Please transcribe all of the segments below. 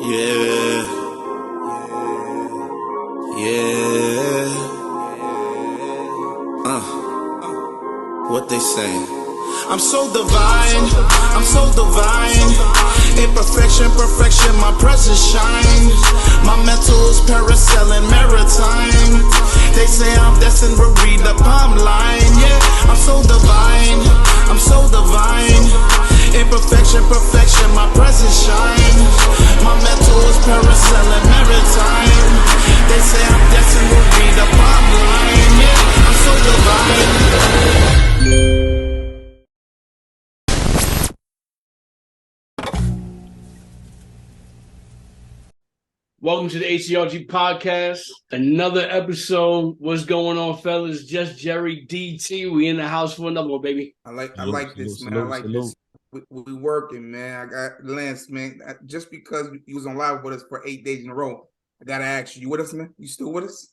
Yeah, yeah. What they saying? I'm so divine, I'm so divine. Imperfection, perfection, my presence shine. My mental is parasailing maritime. They say I'm destined to read the palm line. Yeah, I'm so divine, I'm so divine. Imperfection, perfection, my presence shine. My mental is parasailing maritime. They say I'm destined to read the palm line. Yeah, I'm so divine. Welcome to the H.G.R.G podcast. Another episode. What's going on, fellas? Just Jerry DT. We in the house for another one, baby. I like this, man. I like this. We working, man. I got Lance, man. Just because you was on live with us for 8 days in a row, I gotta ask you with us, man? You still with us?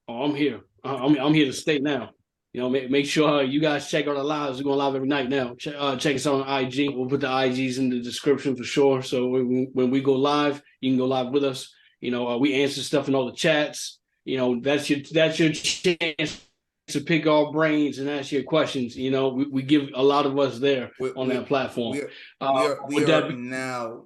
Oh, I'm here. I'm here to stay now. You know, make sure you guys check out our lives. We're going live every night now. Check us out on IG. We'll put the IGs in the description for sure. So when we go live, you can go live with us. You know, we answer stuff in all the chats. You know, that's your chance to pick our brains and ask your questions. You know, we give a lot of us there on that platform. We are now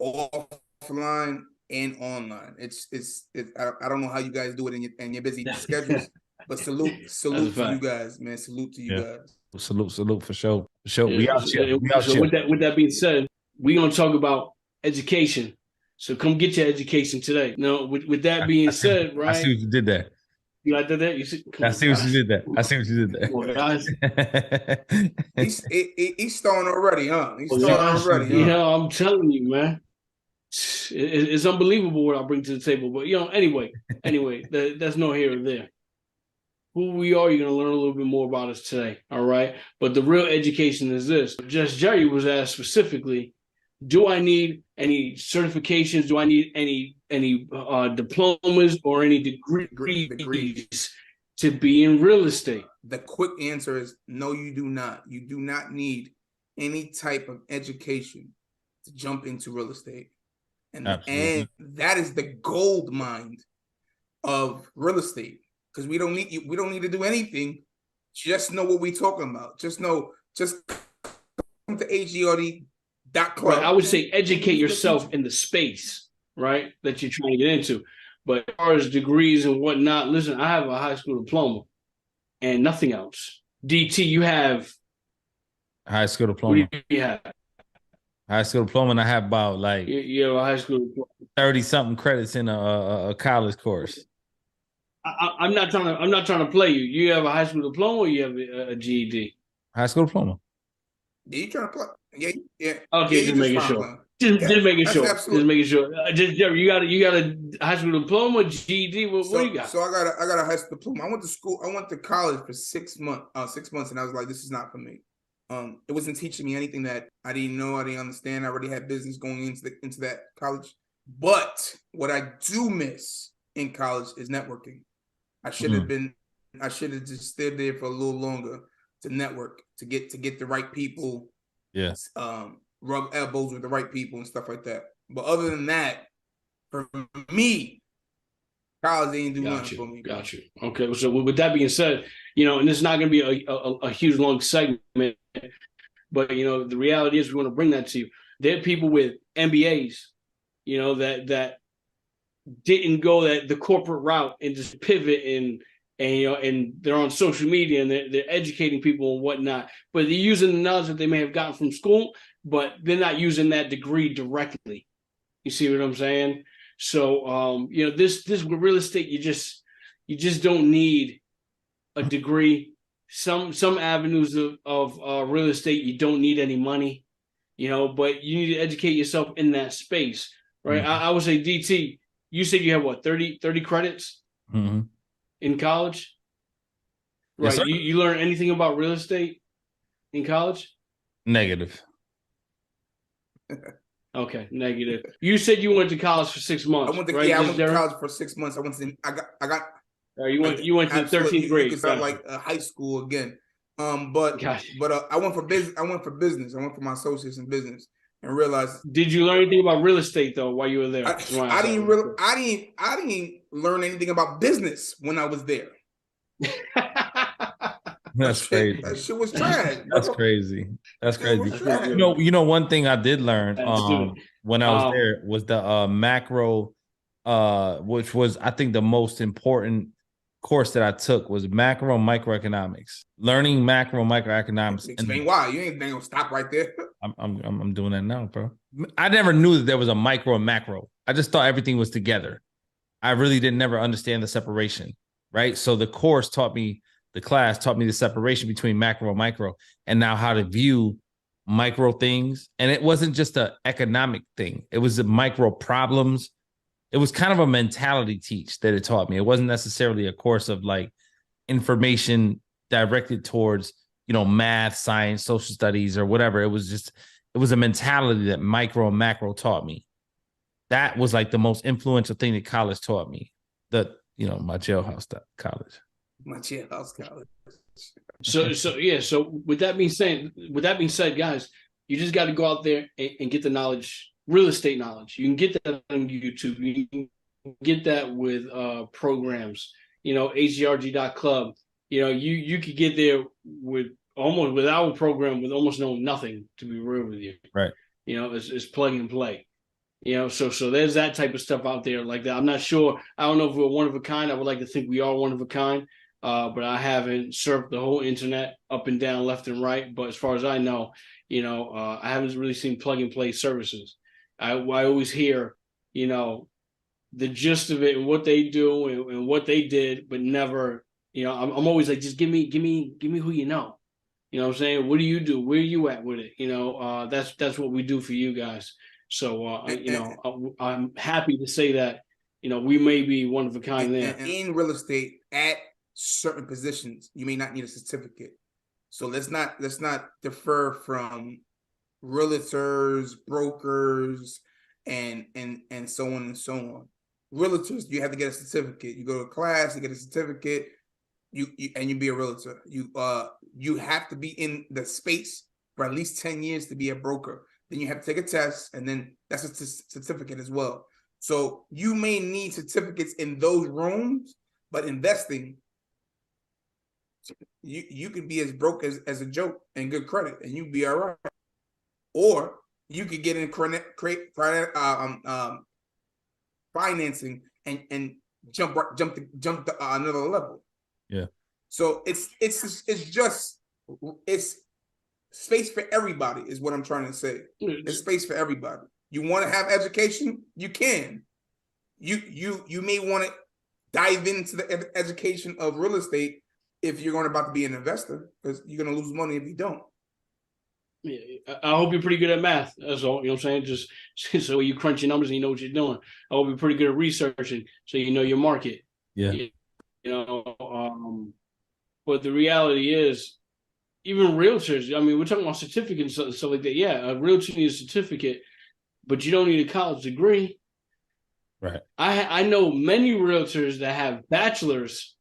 offline and online. It's I don't know how you guys do it in your busy schedules. But salute to you guys, man. Salute to you guys. Salute for sure. Yeah. We out here. So with that being said, we're gonna talk about education. So come get your education today. Now, with that being said, right? I see what you did there. You like that? You see? I see what you did there. I see what you did there. On, guys. He's starting already, huh? He's starting already. Yeah, I'm telling you, man. It's unbelievable what I bring to the table. But you know, anyway, that's no here or there. Who we are, you're going to learn a little bit more about us today, all right? But the real education is this. Just Jerry was asked specifically, do I need any certifications? Do I need any diplomas or any degrees to be in real estate? The quick answer is no, you do not. You do not need any type of education to jump into real estate. And that is the gold mine of real estate. Because we don't need to do anything. Just know what we're talking about. Just come to HGRD.club. Right, I would say educate yourself in the space, right, that you're trying to get into. But as far as degrees and whatnot, listen, I have a high school diploma and nothing else. DT, you have high school diploma. What do you have? High school diploma, and I have about like you have a high school diploma. 30-something credits in a college course. I'm not trying to play you. You have a high school diploma or you have a GED? High school diploma. Yeah, you trying to play? Yeah. Okay, just making sure. Just making sure. Absolutely. Just making sure. Jerry, you got a high school diploma, GED. What do you got? So I got a high school diploma. I went to college for 6 months. 6 months, and I was like, this is not for me. It wasn't teaching me anything that I didn't know, I didn't understand. I already had business going into that college. But what I do miss in college is networking. I should have just stayed there for a little longer to network, to get the right people. Yes. Rub elbows with the right people and stuff like that. But other than that, for me, college ain't do nothing for me. Got you. Okay. So with that being said, you know, and it's not going to be a huge long segment, but you know, the reality is we want to bring that to you. There are people with MBAs, you know, that didn't go the corporate route and just pivot and you know, and they're on social media and they're educating people and whatnot, but they're using the knowledge that they may have gotten from school, but they're not using that degree directly. You see what I'm saying? So you know, this with real estate, you just don't need a degree. Some avenues of real estate, you don't need any money, you know, but you need to educate yourself in that space, right? Mm-hmm. I would say, DT, you said you have what, 30 credits in college? Right. Yes, you learn anything about real estate in college? Negative. Okay, negative. You said you went to college for 6 months. I went to college for 6 months. I got you went to 13th grade. You could like high school again. But I went for business. I went for my associates in business. and realized Did you learn anything about real estate though while you were there? I didn't learn anything about business when I was there. That's crazy. That shit was trash, bro. That's crazy. That's That was crazy. trash. One thing I did learn when I was there was the macro, which was I think the most important course that I took was macro and microeconomics. Learning macro and microeconomics. Explain why. You ain't gonna stop right there. I'm doing that now, bro. I never knew that there was a micro and macro. I just thought everything was together. I really didn't never understand the separation, right? So the class taught me the separation between macro and micro, and now how to view micro things. And it wasn't just an economic thing. It was the micro problems. It was kind of a mentality teach that it taught me. It wasn't necessarily a course of like information directed towards, math, science, social studies, or whatever. It was a mentality that micro and macro taught me. That was like the most influential thing that college taught me. My jailhouse college. My jailhouse college. So with that being said, guys, you just got to go out there and get the knowledge, real estate knowledge. You can get that on YouTube. You can get that with programs. H.G.R.G.club. You could get there with almost with our program with almost knowing nothing. To be real with you, right? It's plug and play. So there's that type of stuff out there like that. I'm not sure. I don't know if we're one of a kind. I would like to think we are one of a kind. But I haven't surfed the whole internet up and down, left and right. But as far as I know, I haven't really seen plug and play services. I always hear, the gist of it and what they do and what they did, but never, I'm always like, just give me who you know. You know what I'm saying? What do you do? Where are you at with it? That's what we do for you guys. So, I'm happy to say that, we may be one of a kind there. In real estate, at certain positions, you may not need a certificate. So let's not defer from realtors, brokers, and so on and so on. Realtors, you have to get a certificate. You go to a class, you get a certificate, you be a realtor. You have to be in the space for at least 10 years to be a broker. Then you have to take a test, and then that's a certificate as well. So you may need certificates in those rooms, but investing, you could be as broke as a joke and good credit, and you'd be all right. Or you could get in financing and jump to another level. Yeah. So it's space for everybody is what I'm trying to say. It's space for everybody. You want to have education, you can. You may want to dive into the education of real estate if you're about to be an investor, because you're going to lose money if you don't. Yeah, I hope you're pretty good at math. That's all. You know what I'm saying? Just so you crunch your numbers and you know what you're doing. I hope you're pretty good at researching so you know your market. Yeah. But the reality is, even realtors, I mean, we're talking about certificates and stuff like that. Yeah, a realtor needs a certificate, but you don't need a college degree. Right. I know many realtors that have bachelors,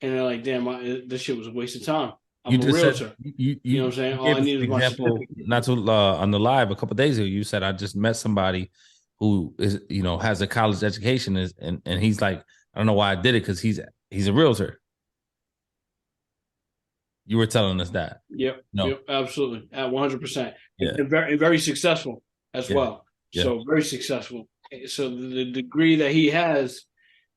and they're like, damn, this shit was a waste of time. I'm a realtor. You know what I'm saying? All I need is my certificate. Not too on the live a couple of days ago, you said I just met somebody who is, has a college education, and he's like, I don't know why I did it, because he's a realtor. You were telling us that. Yep. No. Yep, absolutely. At 100%. Yeah. And very successful as well. Yeah. So very successful. So the degree that he has,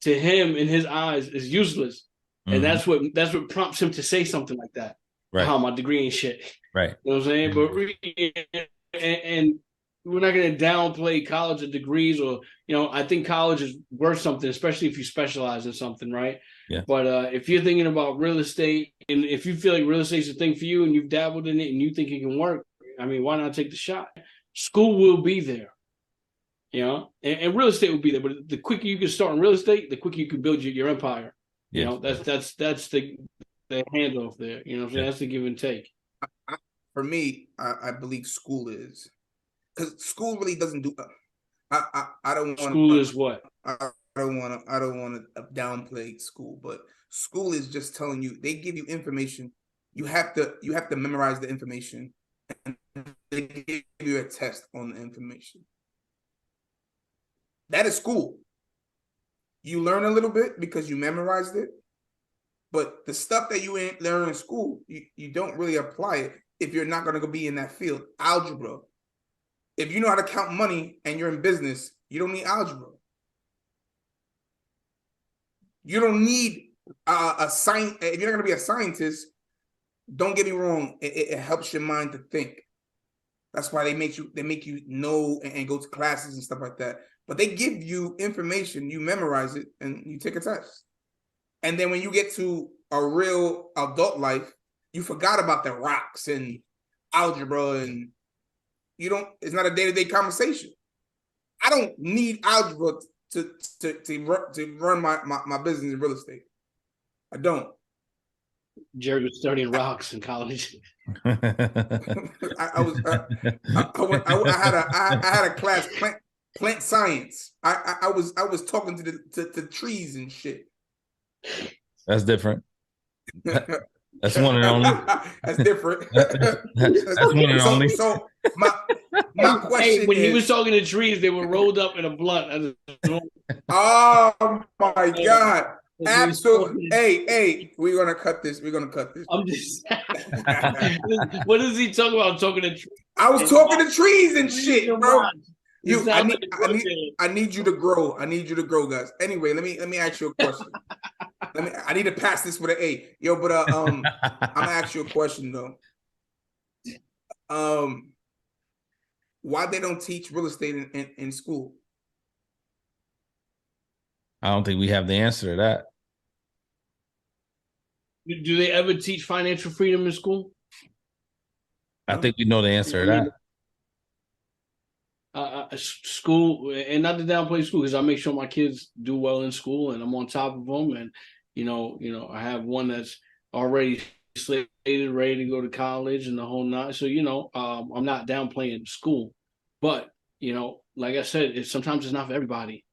to him in his eyes, is useless. And that's what prompts him to say something like that. Right. How my degree ain't shit. Right. You know what I'm saying? But and we're not going to downplay college or degrees, or I think college is worth something, especially if you specialize in something, right? Yeah. But if you're thinking about real estate, and if you feel like real estate is a thing for you, and you've dabbled in it, and you think it can work, I mean, why not take the shot? School will be there, and real estate will be there. But the quicker you can start in real estate, the quicker you can build your empire. Yeah. That's the handoff there. You know what I'm saying? That's the give and take. For me, I believe school is, because school really doesn't do. I don't want school is what? I don't want to downplay school, but school is just telling you, they give you information. You have to memorize the information. and they give you a test on the information. That is school. You learn a little bit because you memorized it, but the stuff that you learn in school, you don't really apply it if you're not going to be in that field. Algebra. If you know how to count money and you're in business, you don't need algebra. You don't need a science. If you're not going to be a scientist, don't get me wrong, it helps your mind to think. That's why they make you know and go to classes and stuff like that. But they give you information, you memorize it, and you take a test. And then when you get to a real adult life, you forgot about the rocks and algebra, and it's not a day-to-day conversation. I don't need algebra to run my business in real estate. I don't. Jerry was studying rocks in college. I had a class plant science. I was talking to trees and shit. That's different. That's one and only. That's different. That's one and only. So my question when is, he was talking to trees, they were rolled up in a blunt. Oh my God. Absolutely. Hey, we're gonna cut this. I'm just what is he talking about? I'm talking to trees. I was talking to trees and shit, bro. I need you to grow. I need you to grow, guys. Anyway, let me ask you a question. I need to pass this with an A. Yo, but I'm gonna ask you a question though. Why they don't teach real estate in school? I don't think we have the answer to that. Do they ever teach financial freedom in school? I think we know the answer to that. School, and not to downplay school, because I make sure my kids do well in school, and I'm on top of them. And I have one that's already slated, ready to go to college, and the whole nine. So I'm not downplaying school, but like I said, sometimes it's not for everybody.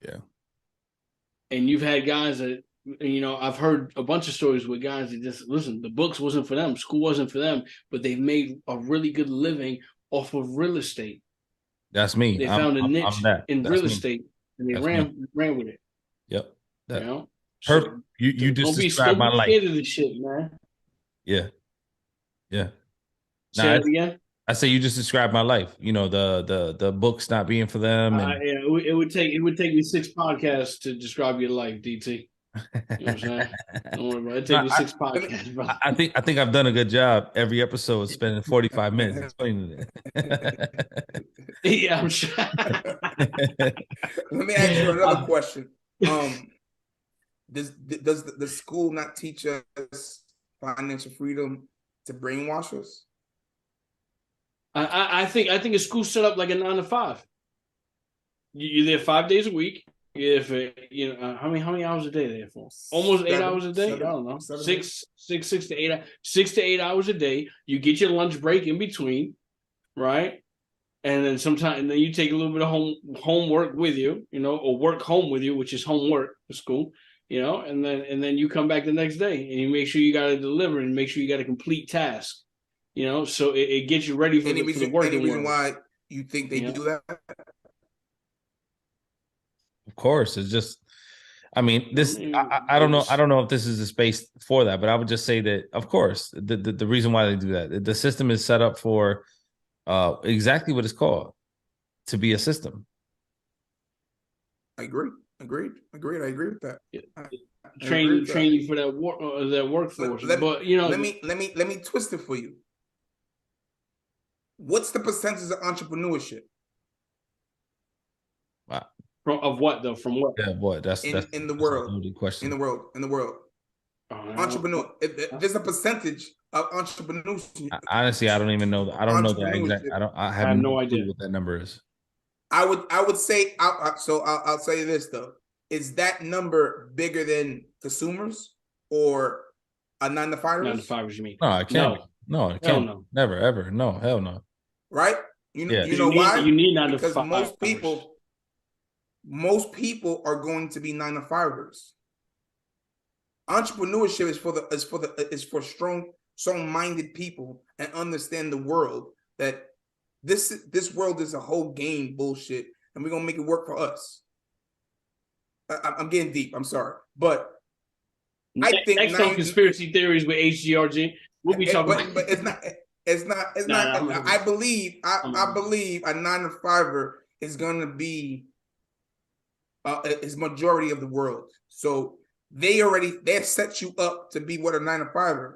Yeah. And you've had guys that, I've heard a bunch of stories with guys that just, listen, the books wasn't for them, school wasn't for them, but they've made a really good living off of real estate. That's me. They found a niche in real estate, and they ran with it. Yep. So, you just described my life. Don't be scared of this shit, man. Yeah. Say it again. I say you just described my life. The books not being for them. And... it would take me 6 podcasts to describe your life, DT. You know what I'm saying? Don't worry about it. It take me 6 podcasts, bro. I think I've done a good job every eepisode, spending 45 minutes explaining it. Yeah, I'm sure. Let me ask you another question. Does the school not teach us financial freedom to brainwash us? I think a school set up like a 9 to 5. You're there 5 days a week. You're there for how many hours a day are they there for? Almost 8 hours a day. I don't know. 6 to 8 6 to 8 hours a day. You get your lunch break in between, right? And then then you take a little bit of homework with you, or work home with you, which is homework for school, and then you come back the next day and you make sure you got to deliver and make sure you got a complete task. So it gets you ready for the working. Any reason why you think they do that? Of course, it's just. I mean, this. I don't know. I don't know if this is the space for that, but I would just say that, of course, the reason why they do that, the system is set up for exactly what it's called, to be a system. I agree. Agreed. I agree with that. Train you for that workforce. But let me twist it for you. What's the percentage of entrepreneurship? Wow. Of what though? From what? Yeah, what? That's in the world. Question. In the world. Entrepreneur. There's a percentage of entrepreneurship. Honestly, I don't even know. I don't know the exact. I have no idea what that number is. I would say. I'll say this though: is that number bigger than consumers or a 9 to 5? 9 to 5, you mean? No, I can't. No, it can't. No. Never, ever. No, hell no. Right? You know why? You need 9 to 5. Because most people are going to be 9 to 5ers. Entrepreneurship is for strong-minded people and understand the world, that this world is a whole game bullshit, and we're gonna make it work for us. I'm getting deep. I'm sorry, but I think next on conspiracy theories with H.G.R.G. We'll be talking about. But it's not. It's not. I believe a 9-to-5er is going to be is majority of the world. So they've set you up to be what a 9-to-5er.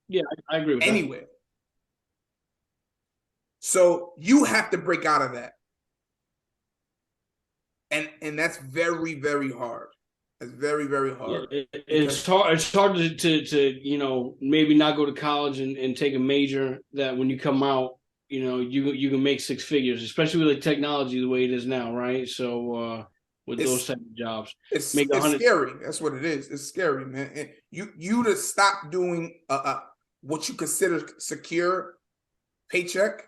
Yeah, I agree with anyway. That. So you have to break out of that. And that's very, very hard. It's very, very hard. Yeah, it's hard. It's hard to maybe not go to college and take a major that when you come out, you can make six figures, especially with like technology the way it is now, right? So with those type of jobs, it's scary. That's what it is. It's scary, man. And you to stop doing what you consider secure paycheck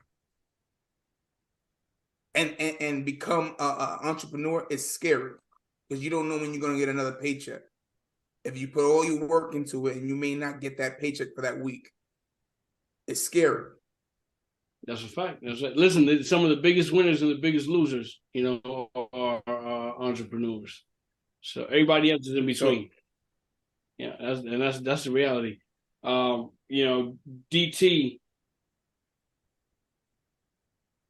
and become an entrepreneur is scary, because you don't know when you're going to get another paycheck. If you put all your work into it and you may not get that paycheck for that week, it's scary. That's a fact. Listen, some of the biggest winners and the biggest losers, are entrepreneurs. So everybody else is in between. That's the reality. DT,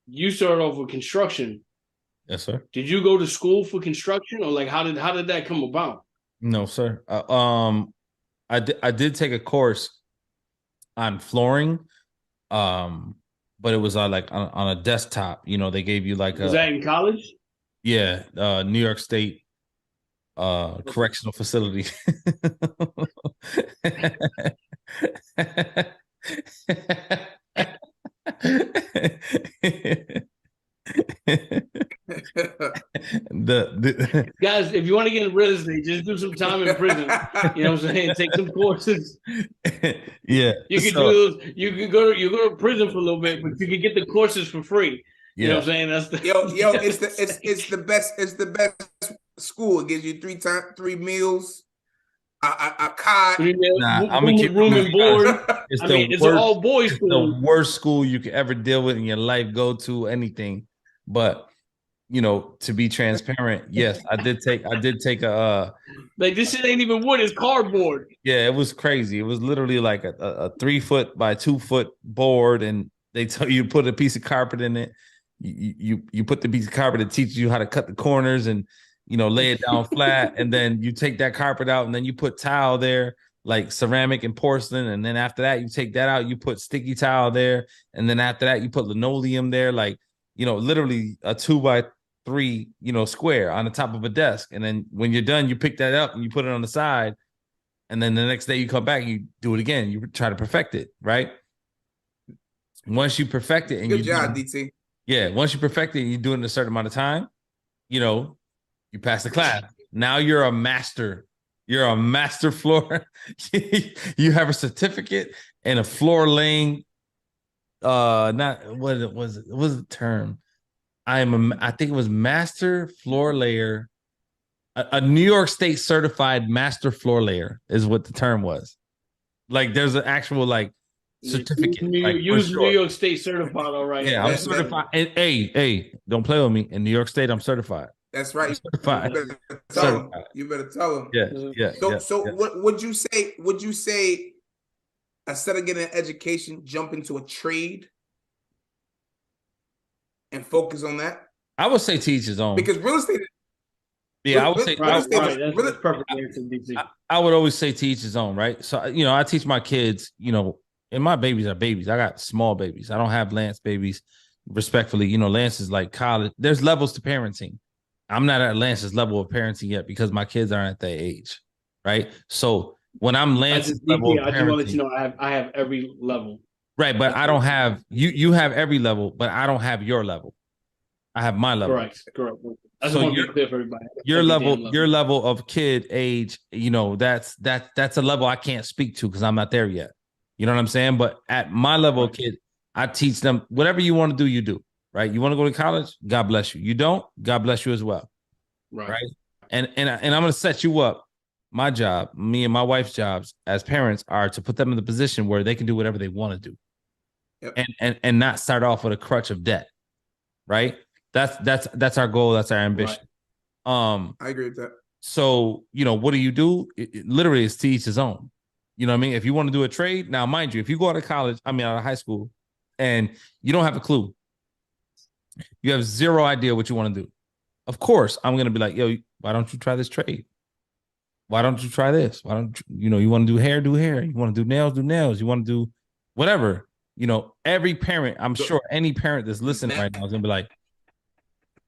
you started off with construction. Yes, sir. Did you go to school for construction, or like how did that come about? No, sir. I did take a course on flooring, but it was like on a desktop. They gave you like was that in college? Yeah, New York State correctional facility. Guys, if you want to get in real estate, just do some time in prison. You know what I'm saying? Take some courses. Yeah, you can do those. You go to prison for a little bit, but you can get the courses for free. You know what I'm saying? That's the it's the best. It's the best school. It gives you 3 meals. A cot. I'm gonna keep room and board. It's an all boys school. The worst school you could ever deal with in your life. Go to anything, but to be transparent, yes, I did take a like this shit ain't even wood, it's cardboard. Yeah, it was crazy. It was literally like a 3 foot by 2 foot board, and they tell you to put a piece of carpet in it. You put the piece of carpet, it teaches you how to cut the corners and lay it down flat, and then you take that carpet out, and then you put tile there, like ceramic and porcelain, and then after that, you take that out, you put sticky tile there, and then after that, you put linoleum there, like literally a 2 by 3 square on the top of a desk, and then when you're done, you pick that up and you put it on the side, and then the next day you come back and you do it again. You try to perfect it, right? Once you perfect it, and good job, DT. Yeah, once you perfect it, and you do it in a certain amount of time, you pass the class. Now you're a master. You're a master floor. You have a certificate and a floor laying. Not what was it? What was the term? I think it was master floor layer. A New York State certified master floor layer is what the term was. Like there's an actual certificate. New York State certified, all right. Yeah, I'm certified. And, hey, don't play with me. In New York State, I'm certified. That's right. You better tell them. Yeah. So what would you say? Would you say instead of getting an education, jump into a trade and focus on that? I would say teach his own, because real estate. Yeah, I would say that's perfect answer, DC. I would always say teach his own, right? So I teach my kids, and my babies are babies. I got small babies. I don't have Lance babies. Respectfully, Lance is like college. There's levels to parenting. I'm not at Lance's level of parenting yet because my kids aren't at that age, right? So when I'm Lance's level of parenting, I just want to let you know I have every level. Right, but I don't have you have every level, but I don't have your level. I have my level. Correct. I just so want to be clear for everybody. Your level of kid age, that's a level I can't speak to because I'm not there yet. You know what I'm saying? But at my level of kid, I teach them whatever you want to do, you do. Right? You want to go to college? God bless you. You don't? God bless you as well. Right? And I'm going to set you up. My job, me and my wife's jobs as parents are to put them in the position where they can do whatever they want to do. Yep. and not start off with a crutch of debt, right? That's our goal. That's our ambition. I agree with that. So, what do you do? It literally is to each his own. You know what I mean? If you want to do a trade, now, mind you, if you go out of college, out of high school, and you don't have a clue, you have zero idea what you want to do. Of course, I'm going to be like, yo, why don't you try this trade? Why don't you try this? Why don't you want to do hair, do hair. You want to do nails. You want to do whatever. Every parent, I'm sure any parent that's listening right now is going to be like,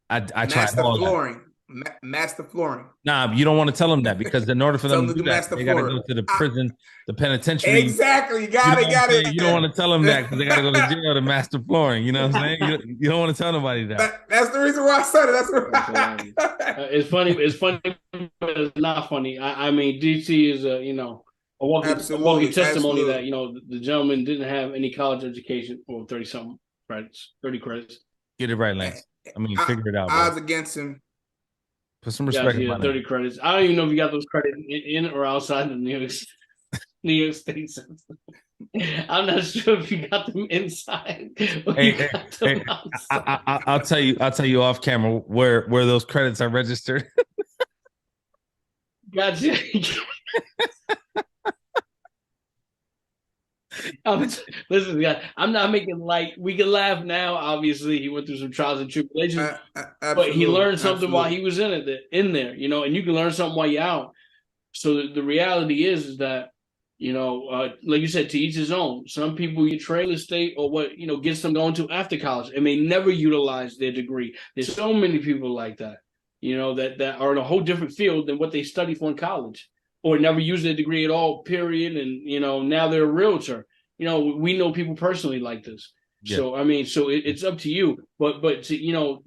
I tried all flooring. Master flooring. Nah, you don't want to tell them that, because in order for them to do that, they got to go to the prison, the penitentiary. Exactly. Got it. You don't want to tell them that because they got to go to jail to master flooring. You know what I'm saying? You don't want to tell nobody that. That's the reason why I said it. That's It's funny. It's funny, but it's not funny. I mean, DC is a walking testimony that the gentleman didn't have any college education, or 30 credits. Get it right, Lance. I mean, figure it out. Odds against him. Put some respect. Yeah, 30 credits. I don't even know if you got those credits in or outside the New York State system. I'm not sure if you got them inside. I'll tell you off camera where those credits are registered. Gotcha. Listen, guys, I'm not making light. We can laugh now. Obviously, he went through some trials and tribulations, but he learned something while he was in there, and you can learn something while you're out. So the reality is that, like you said, to each his own. Some people you trade real estate or what, gets them going to after college and may never utilize their degree. There's so many people like that, that are in a whole different field than what they study for in college, or never use their degree at all, period. And, now they're a realtor. We know people personally like this. Yeah. So, I mean, it's up to you. But to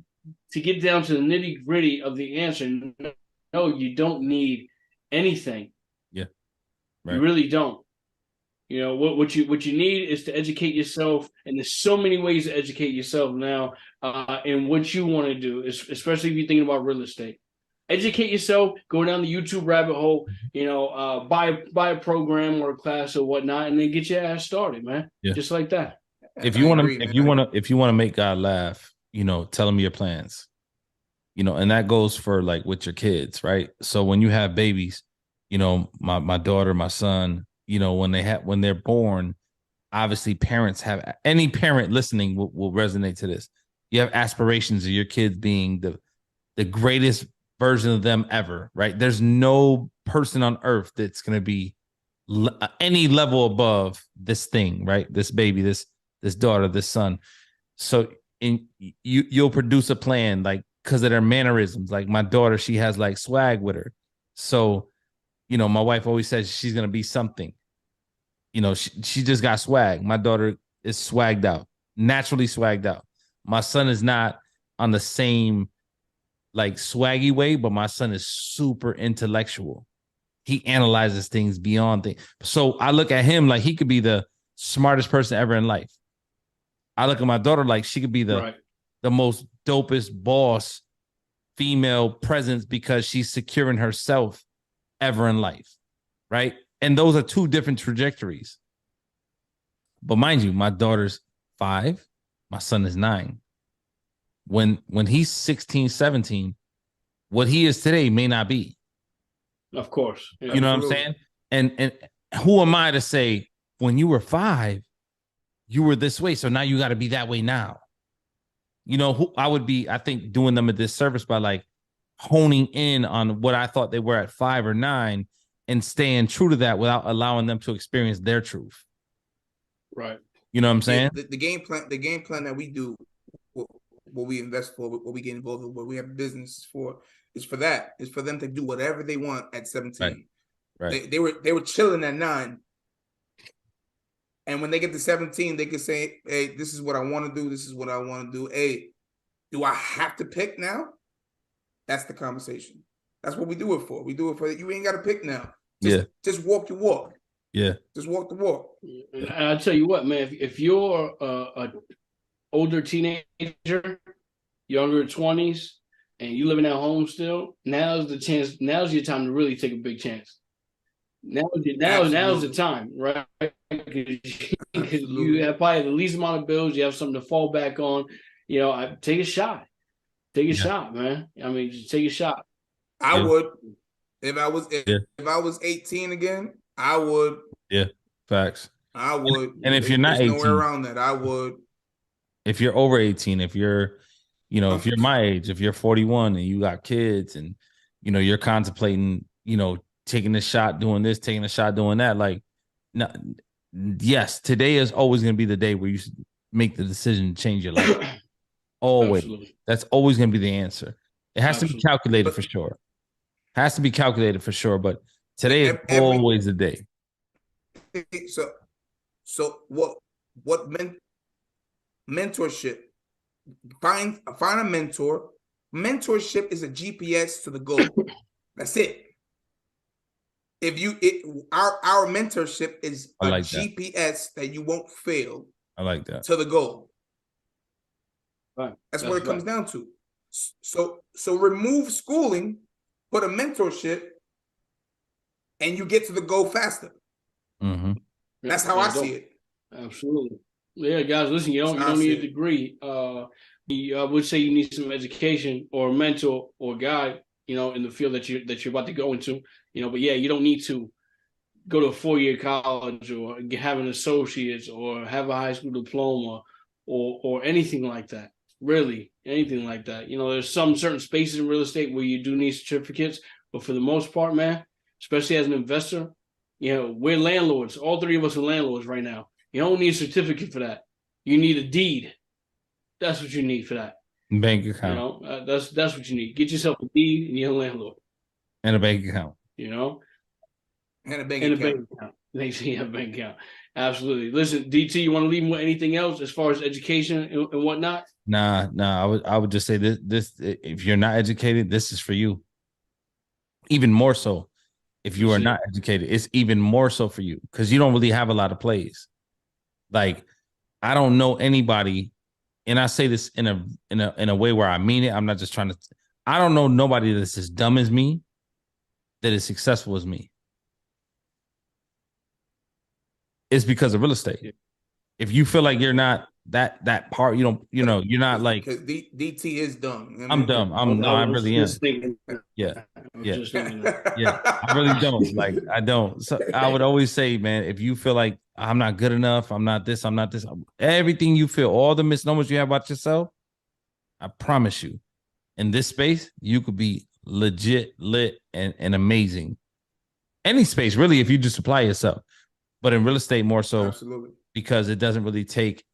get down to the nitty gritty of the answer, no, you don't need anything. Yeah. Right. You really don't. What you need is to educate yourself. And there's so many ways to educate yourself now in what you want to do, especially if you're thinking about real estate. Educate yourself, go down the YouTube rabbit hole, buy a program or a class or whatnot, and then get your ass started, man. Yeah. Just like that. If you want to make God laugh, tell him your plans, and that goes for like with your kids, right? So when you have babies, my daughter, my son, when they're born, obviously any parent listening will resonate to this. You have aspirations of your kids being the greatest version of them ever, right? There's no person on earth that's going to be any level above this thing, right? This baby, this daughter, this son. So you'll produce a plan, like, because of their mannerisms. Like my daughter, she has like swag with her. So, my wife always says she's going to be something. She just got swag. My daughter is swagged out, naturally swagged out. My son is not on the same like swaggy way, but my son is super intellectual. He analyzes things beyond things. So I look at him like he could be the smartest person ever in life. I look at my daughter like she could be the most dopest boss female presence because she's securing herself ever in life, right? And those are two different trajectories. But mind you, my daughter's 5, my son is 9. When he's 16, 17, what he is today may not be. Of course. Yeah. You know what I'm saying? And who am I to say, when you were 5, you were this way, so now you got to be that way now. Who I would be, I think, doing them a disservice by like honing in on what I thought they were at 5 or 9 and staying true to that without allowing them to experience their truth. Right. You know what I'm saying? The game plan that we do, what we invest for, what we get involved with, what we have business for, is for that. It's for them to do whatever they want at 17. Right. They were chilling at 9. And when they get to 17, they can say, hey, this is what I want to do. This is what I want to do. Hey, do I have to pick now? That's the conversation. That's what we do it for. We do it for you ain't got to pick now. Just walk your walk. Yeah. Just walk the walk. And I'll tell you what, man, if you're a older teenager, younger 20s, and you living at home still, now's your time to really take a big chance. Now's the time, right? Because you have probably the least amount of bills. You have something to fall back on. You know, take a shot. Take a shot, man. I mean, just take a shot. I would. If I was 18 again, I would. Yeah, facts. I would. And if you're not 18, nowhere around that, I would. If you're over 18, if you're, you know, if you're my age, if you're 41 and you got kids and, you know, you're contemplating, you know, taking a shot, doing this, taking a shot, doing that, like, no, yes, today is always going to be the day where you make the decision to change your life. Always. Absolutely. That's always going to be the answer. It has to be calculated for sure. Has to be calculated for sure, but today is always the day. So what mentorship? Find a mentor. Mentorship is a GPS to the goal. That's it. Our mentorship is a GPS that you won't fail. I like that. To the goal. Right. That's what it comes down to. So remove schooling, put a mentorship, and you get to the goal faster. Mm-hmm. That's how I see it. Absolutely. Yeah, guys, listen, you don't need a degree. I would say you need some education or a mentor or a guide, you know, in the field that you're about to go into, you know. But yeah, you don't need to go to a 4-year college or have an associate's or have a high school diploma or anything like that. Really, anything like that. You know, there's some certain spaces in real estate where you do need certificates, but for the most part, man, especially as an investor, you know, we're landlords. All three of us are landlords right now. You don't need a certificate for that. You need a deed. That's what you need for that. Bank account. You know, that's what you need. Get yourself a deed and you're a landlord. And a bank account. You know? And a bank account. They see a bank account. Absolutely. Listen, DT, you want to leave them with anything else as far as education and whatnot? Nah. I would just say this if you're not educated, this is for you. Even more so. If you are not educated, it's even more so for you because you don't really have a lot of plays. Like, I don't know anybody, and I say this in a way where I mean it. I'm not just trying to. I don't know nobody that's as dumb as me, that is successful as me. It's because of real estate. Yeah. If you feel like you're not that part, you're not like, because DT is dumb. You know I'm dumb. I really am. Yeah. I really don't. Like, I don't. So I would always say, man, if you feel like I'm not good enough, I'm not this, everything you feel, all the misnomers you have about yourself, I promise you, in this space, you could be legit, lit, and amazing. Any space, really, if you just apply yourself. But in real estate, more so. Absolutely. Because it doesn't really take,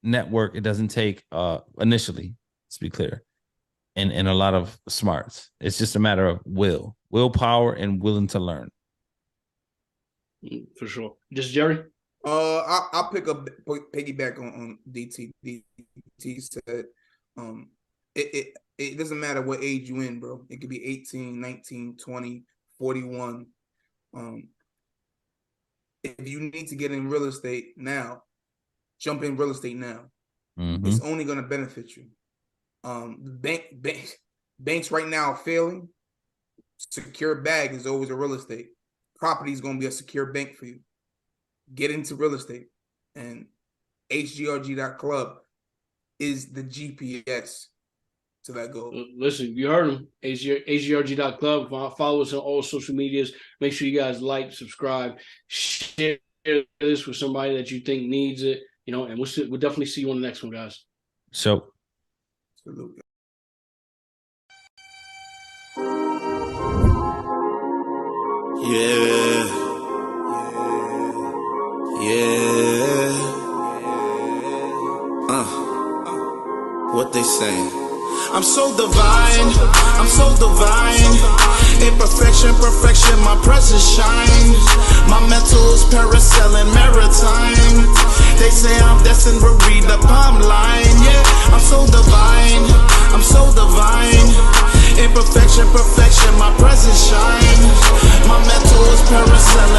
network. It doesn't take initially, let's be clear, and a lot of smarts. It's just a matter of willpower, and willing to learn. For sure. Just Jerry? I'll piggyback on DT. DT said, it doesn't matter what age you in, bro. It could be 18, 19, 20, 41. If you need to get in real estate now, jump in real estate now. Mm-hmm. It's only going to benefit you. Banks right now are failing. Secure bag is always a real estate. Property is going to be a secure bank for you. Get into real estate. And H.G.R.G.club is the GPS to that goal. Listen, you heard him. H.G.R.G.club. Follow us on all social medias. Make sure you guys like, subscribe, share this with somebody that you think needs it. And we'll definitely see you on the next one, guys. So, absolutely. What they say? I'm so divine, imperfection, perfection, my presence shines. My mental is parasailing maritime. They say I'm destined to read the palm line. Yeah, I'm so divine, imperfection, perfection, my presence shines. My mental is parasailing